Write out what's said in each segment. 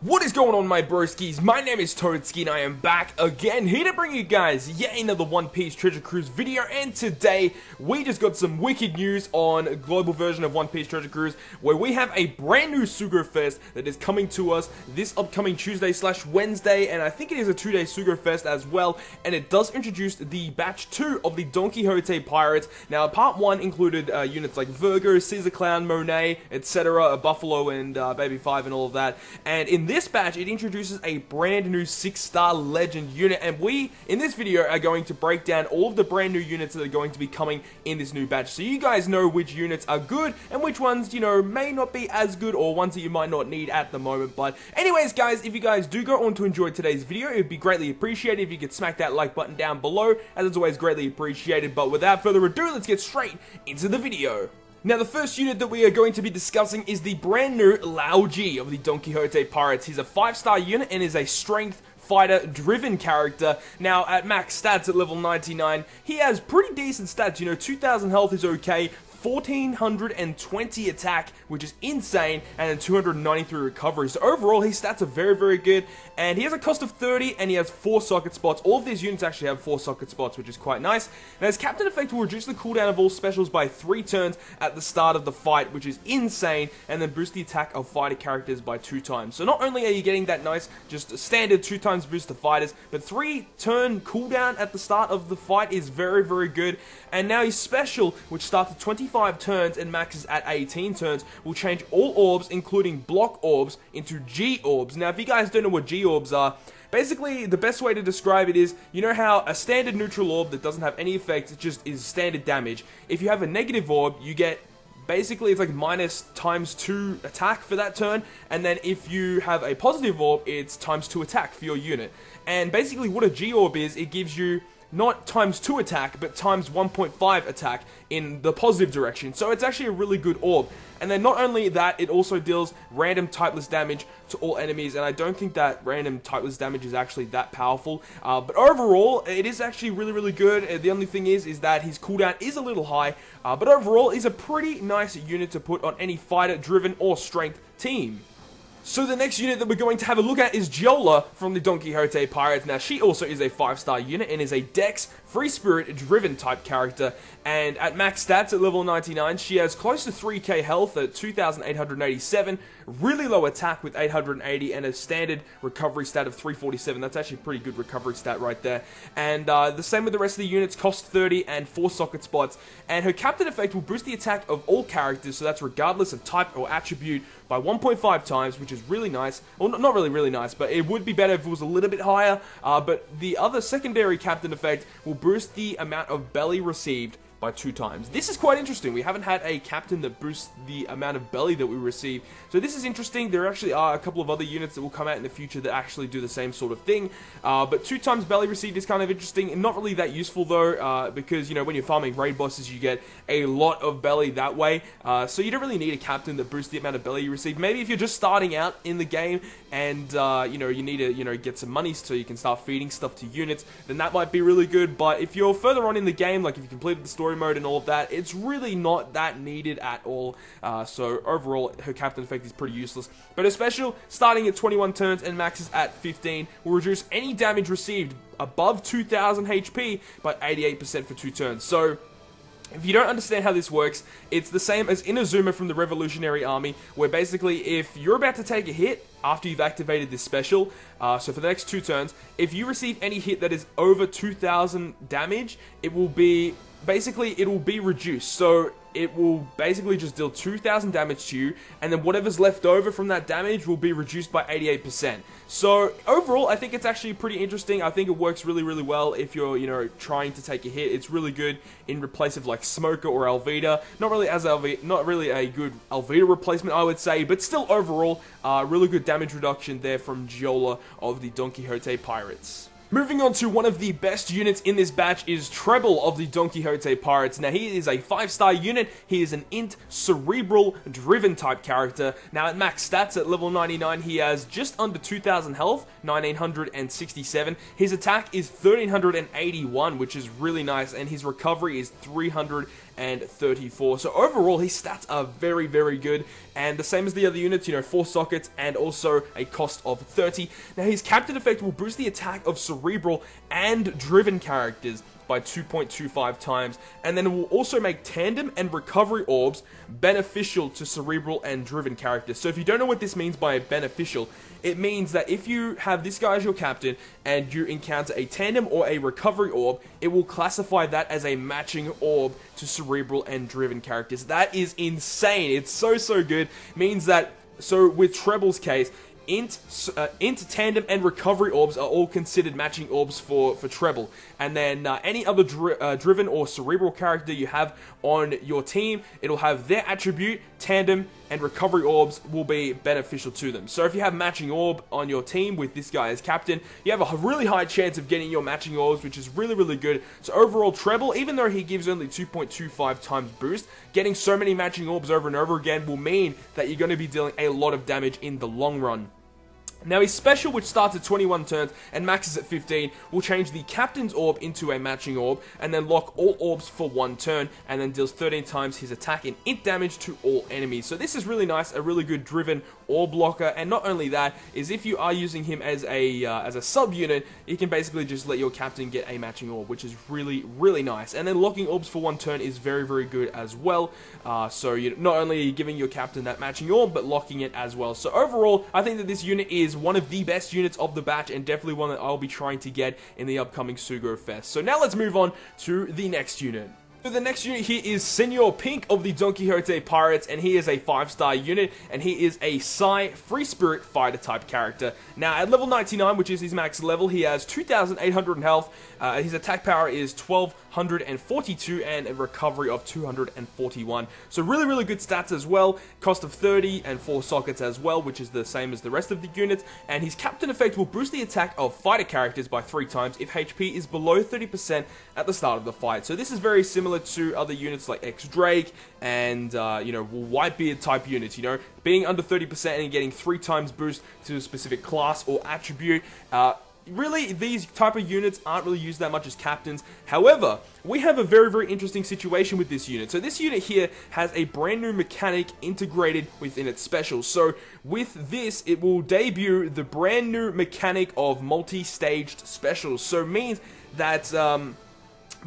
What is going on, my broskiis? My name is Toadski and I am back again, here to bring you guys yet another One Piece Treasure Cruise video. And today we just got some wicked news on a global version of One Piece Treasure Cruise, where we have a brand new Sugo-Fest that is coming to us this upcoming Tuesday/Wednesday, and I think it is a 2-day Sugo-Fest as well. And it does introduce the batch 2 of the Don Quixote pirates. Now, part 1 included units like Virgo, Caesar Clown, Monet, etc., Buffalo, and Baby 5 and all of that. And in this batch, it introduces a brand new 6-star legend unit, and we, in this video, are going to break down all of the brand new units that are going to be coming in this new batch, so you guys know which units are good, and which ones, you know, may not be as good, or ones that you might not need at the moment. But anyways, guys, if you guys do go on to enjoy today's video, it would be greatly appreciated if you could smack that like button down below, as it's always greatly appreciated. But without further ado, let's get straight into the video. Now, the first unit that we are going to be discussing is the brand new Laug of the Don Quixote Pirates. He's a 5-star unit and is a strength fighter driven character. Now, at max stats at level 99, he has pretty decent stats. You know, 2000 health is okay, 1420 attack, which is insane, and then 293 recovery. So overall, his stats are very, very good, and he has a cost of 30, and he has 4 socket spots. All of these units actually have 4 socket spots, which is quite nice. Now, his captain effect will reduce the cooldown of all specials by 3 turns at the start of the fight, which is insane, and then boost the attack of fighter characters by 2 times. So not only are you getting that nice, just standard 2 times boost to fighters, but 3 turn cooldown at the start of the fight is very, very good. And now his special, which starts at 25 turns and maxes at 18 turns, will change all orbs, including block orbs, into G orbs. Now, if you guys don't know what G orbs are, basically the best way to describe it is, you know how a standard neutral orb that doesn't have any effects, it just is standard damage. If you have a negative orb, you get, basically, it's like minus ×2 attack for that turn, and then if you have a positive orb, it's ×2 attack for your unit. And basically what a G orb is, it gives you not ×2 attack, but ×1.5 attack in the positive direction. So it's actually a really good orb. And then not only that, it also deals random typeless damage to all enemies, and I don't think that random typeless damage is actually that powerful. But overall, it is actually really, really good. The only thing is that his cooldown is a little high, but overall, he's a pretty nice unit to put on any fighter-driven or strength team. So the next unit that we're going to have a look at is Jolla from the Don Quixote Pirates. Now, she also is a 5-star unit and is a Dex, Free Spirit driven type character. And at max stats at level 99, she has close to 3k health at 2887, really low attack with 880, and a standard recovery stat of 347. That's actually a pretty good recovery stat right there. And the same with the rest of the units, cost 30 and 4 socket spots. And her captain effect will boost the attack of all characters, so that's regardless of type or attribute, by 1.5 times, which is really nice. Well, not really, really nice, but it would be better if it was a little bit higher. But the other secondary captain effect will boost the amount of belly received by 2 times. This is quite interesting. We haven't had a captain that boosts the amount of belly that we receive, so this is interesting. There actually are a couple of other units that will come out in the future that actually do the same sort of thing, but 2 times belly received is kind of interesting, and not really that useful though, because, you know, when you're farming raid bosses, you get a lot of belly that way, so you don't really need a captain that boosts the amount of belly you receive. Maybe if you're just starting out in the game and, you know, you need to, you know, get some money so you can start feeding stuff to units, then that might be really good. But if you're further on in the game, like if you completed the story mode and all of that, it's really not that needed at all. So overall, her captain effect is pretty useless. But her special, starting at 21 turns and maxes at 15, will reduce any damage received above 2000 HP by 88% for 2 turns. So if you don't understand how this works, it's the same as Inazuma from the Revolutionary Army, where basically if you're about to take a hit after you've activated this special, so for the next 2 turns, if you receive any hit that is over 2000 damage, it will be, basically, it will be reduced. So it will basically just deal 2000 damage to you, and then whatever's left over from that damage will be reduced by 88%. So overall, I think it's actually pretty interesting. I think it works really, really well if you're, you know, trying to take a hit. It's really good in replace of like Smoker or Alvida. Not really a good Alvida replacement, I would say, but still overall, really good damage reduction there from Jolla of the Don Quixote Pirates. Moving on to one of the best units in this batch is Treble of the Don Quixote Pirates. Now, he is a 5-star unit. He is an int cerebral driven type character. Now, at max stats at level 99, he has just under 2000 health, 1967. His attack is 1381, which is really nice, and his recovery is 300 and 34. So overall, his stats are very, very good, and the same as the other units, you know, 4 sockets and also a cost of 30. Now, his captain effect will boost the attack of cerebral and driven characters by 2.25 times, and then it will also make tandem and recovery orbs beneficial to cerebral and driven characters. So if you don't know what this means by beneficial, it means that if you have this guy as your captain and you encounter a tandem or a recovery orb, it will classify that as a matching orb to cerebral and driven characters. That is insane. It's so good. It means that, so with Treble's case, Int, tandem, and recovery orbs are all considered matching orbs for Treble. And then any other driven or cerebral character you have on your team, it'll have their attribute, tandem, and recovery orbs will be beneficial to them. So if you have matching orb on your team with this guy as captain, you have a really high chance of getting your matching orbs, which is really good. So overall, Treble, even though he gives only 2.25 times boost, getting so many matching orbs over and over again will mean that you're going to be dealing a lot of damage in the long run. Now, his special, which starts at 21 turns and maxes at 15, will change the captain's orb into a matching orb, and then lock all orbs for 1 turn, and then deals 13 times his attack and int damage to all enemies. So this is really nice, a really good driven orb blocker, and not only that, is if you are using him as a sub-unit, you can basically just let your captain get a matching orb, which is really nice. And then locking orbs for 1 turn is very good as well. So you're not only giving your captain that matching orb, but locking it as well. So overall, I think that this unit is one of the best units of the batch, and definitely one that I'll be trying to get in the upcoming Sugo-Fest. So now let's move on to the next unit. So the next unit here is Senor Pink of the Don Quixote Pirates, and he is a 5-star unit, and he is a Psi Free Spirit Fighter type character. Now at level 99, which is his max level, he has 2,800 in health, his attack power is 1,242, and a recovery of 241. So really good stats as well, cost of 30 and 4 sockets as well, which is the same as the rest of the units, and his captain effect will boost the attack of fighter characters by 3 times if HP is below 30% at the start of the fight. So this is very similar to other units like X-Drake and, you know, Whitebeard type units, you know, being under 30% and getting 3 times boost to a specific class or attribute. Really, these type of units aren't really used that much as captains. However, we have a very interesting situation with this unit. So this unit here has a brand new mechanic integrated within its special. So with this, it will debut the brand new mechanic of multi-staged specials. So it means that,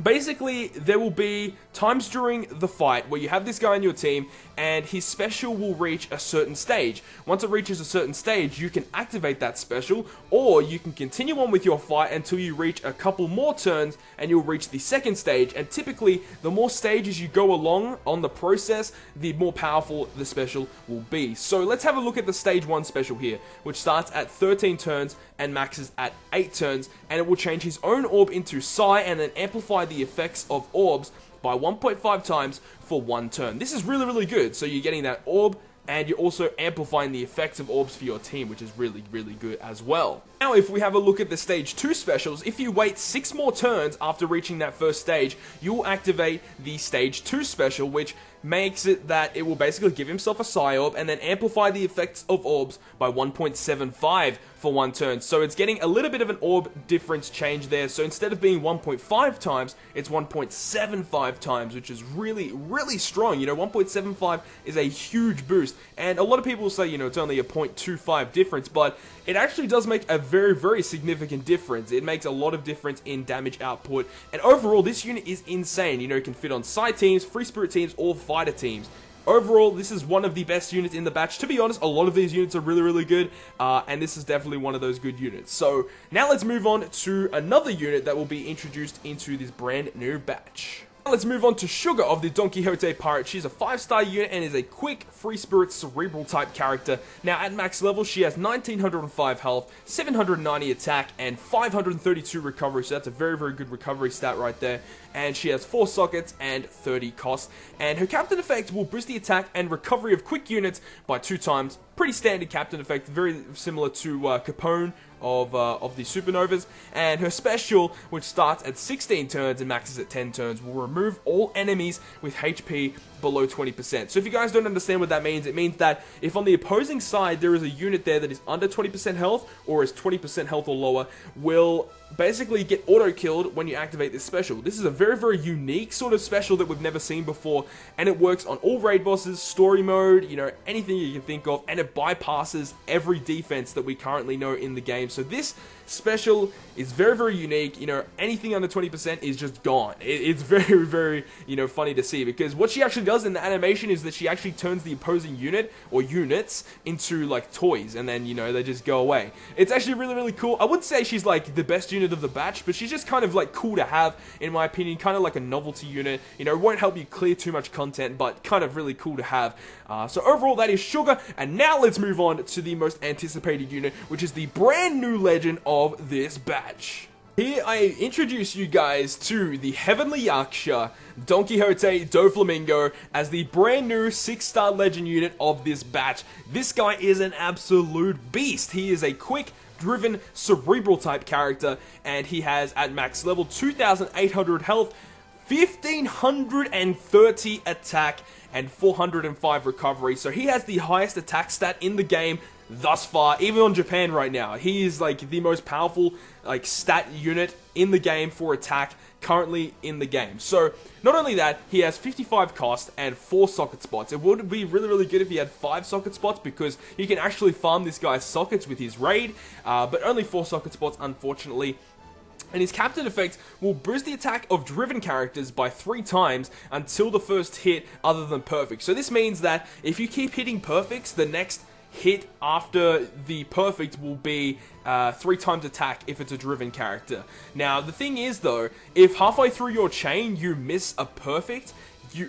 basically, there will be times during the fight where you have this guy on your team and his special will reach a certain stage. Once it reaches a certain stage, you can activate that special, or you can continue on with your fight until you reach a couple more turns and you'll reach the second stage. And typically, the more stages you go along on the process, the more powerful the special will be. So let's have a look at the stage 1 special here, which starts at 13 turns and maxes at 8 turns, and it will change his own orb into Psi and then amplify the effects of orbs by 1.5 times for 1 turn. This is really good. So you're getting that orb, and you're also amplifying the effects of orbs for your team, which is really good as well. Now, if we have a look at the stage 2 specials, if you wait 6 more turns after reaching that first stage, you will activate the stage 2 special, which makes it that it will basically give himself a Psi orb and then amplify the effects of orbs by 1.75 for 1 turn. So it's getting a little bit of an orb difference change there. So instead of being 1.5 times, it's 1.75 times, which is really strong. You know, 1.75 is a huge boost. And a lot of people will say, you know, it's only a 0.25 difference, but it actually does make a very significant difference. It makes a lot of difference in damage output. And overall, this unit is insane. You know, it can fit on Psi teams, Free Spirit teams, or fighter teams. Overall, this is one of the best units in the batch. To be honest, a lot of these units are really good, and this is definitely one of those good units. So now let's move on to another unit that will be introduced into this brand new batch. Let's move on to Sugar of the Don Quixote Pirate. She's a 5-star unit and is a quick, free spirit, cerebral type character. Now at max level, she has 1905 health, 790 attack, and 532 recovery. So that's a very good recovery stat right there. And she has 4 sockets and 30 cost. And her captain effect will boost the attack and recovery of quick units by 2 times pretty standard captain effect, very similar to Capone of the Supernovas, and her special, which starts at 16 turns and maxes at 10 turns, will remove all enemies with HP below 20%. So if you guys don't understand what that means, it means that if on the opposing side there is a unit there that is under 20% health or is 20% health or lower, will basically get auto-killed when you activate this special. This is a very, very unique sort of special that we've never seen before, and it works on all raid bosses, story mode, you know, anything you can think of, and it bypasses every defense that we currently know in the game. So this special is very, very unique. You know, anything under 20% is just gone. It's very, very, you know, funny to see, because what she actually does in the animation is that she actually turns the opposing unit or units into like toys, and then, you know, they just go away. It's actually really, really cool. I wouldn't say she's like the best unit of the batch, but she's just kind of like cool to have, in my opinion, kind of like a novelty unit. You know, it won't help you clear too much content, but kind of really cool to have. So overall, that is Sugar, and now let's move on to the most anticipated unit, which is the brand new legend of this batch. Here I introduce you guys to the Heavenly Yaksha, DONQUIXOTE Doflamingo, as the brand new 6-star legend unit of this batch. This guy is an absolute beast. He is a quick, driven, cerebral type character, and he has at max level 2,800 health, 1,530 attack, and 405 recovery. So he has the highest attack stat in the game thus far, even on Japan right now. He is like the most powerful like stat unit in the game for attack currently in the game. So not only that, he has 55 cost and 4 socket spots. It would be really, really good if he had 5 socket spots, because you can actually farm this guy's sockets with his raid, but only 4 socket spots, unfortunately. And his captain effect will boost the attack of driven characters by 3 times until the first hit other than perfect. So this means that if you keep hitting perfects, the next hit after the perfect will be 3 times attack if it's a driven character. Now, the thing is though, if halfway through your chain you miss a perfect,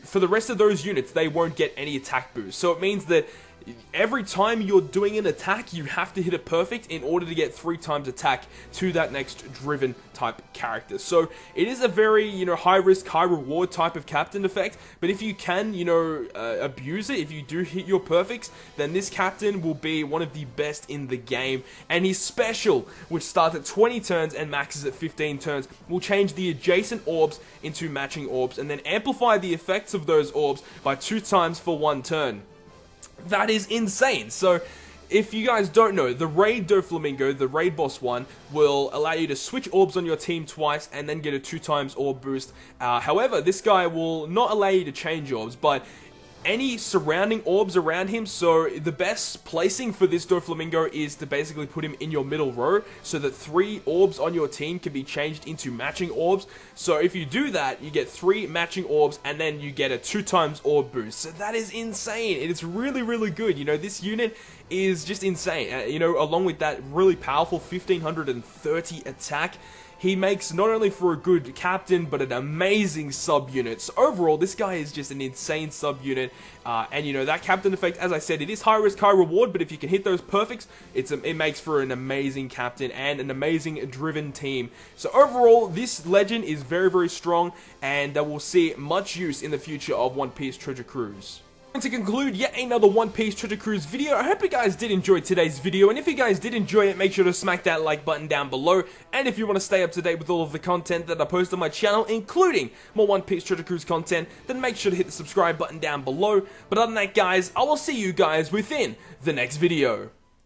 for the rest of those units, they won't get any attack boost. So it means that every time you're doing an attack, you have to hit a perfect in order to get 3 times attack to that next driven type character. So it is a very, you know, high risk, high reward type of captain effect, but if you can, you know, abuse it, if you do hit your perfects, then this captain will be one of the best in the game. And his special, which starts at 20 turns and maxes at 15 turns, will change the adjacent orbs into matching orbs, and then amplify the effects of those orbs by 2 times for 1 turn. That is insane. So if you guys don't know, the raid Doflamingo, the raid boss one, will allow you to switch orbs on your team twice and then get a 2 times orb boost. However, this guy will not allow you to change orbs, but any surrounding orbs around him. So the best placing for this Doflamingo is to basically put him in your middle row, so that 3 orbs on your team can be changed into matching orbs. So if you do that, you get 3 matching orbs, and then you get a 2 times orb boost. So that is insane. It is really, really good. You know, this unit is just insane. You know, along with that really powerful 1,530 attack, he makes not only for a good captain, but an amazing sub-unit. So overall, this guy is just an insane sub-unit. And you know, that captain effect, as I said, it is high risk, high reward, but if you can hit those perfects, it makes for an amazing captain and an amazing driven team. So overall, this legend is very, very strong, and we'll see much use in the future of One Piece Treasure Cruise. And to conclude yet another One Piece Treasure Cruise video, I hope you guys did enjoy today's video, and if you guys did enjoy it, make sure to smack that like button down below. And if you want to stay up to date with all of the content that I post on my channel, including more One Piece Treasure Cruise content, then make sure to hit the subscribe button down below. But other than that, guys, I will see you guys within the next video.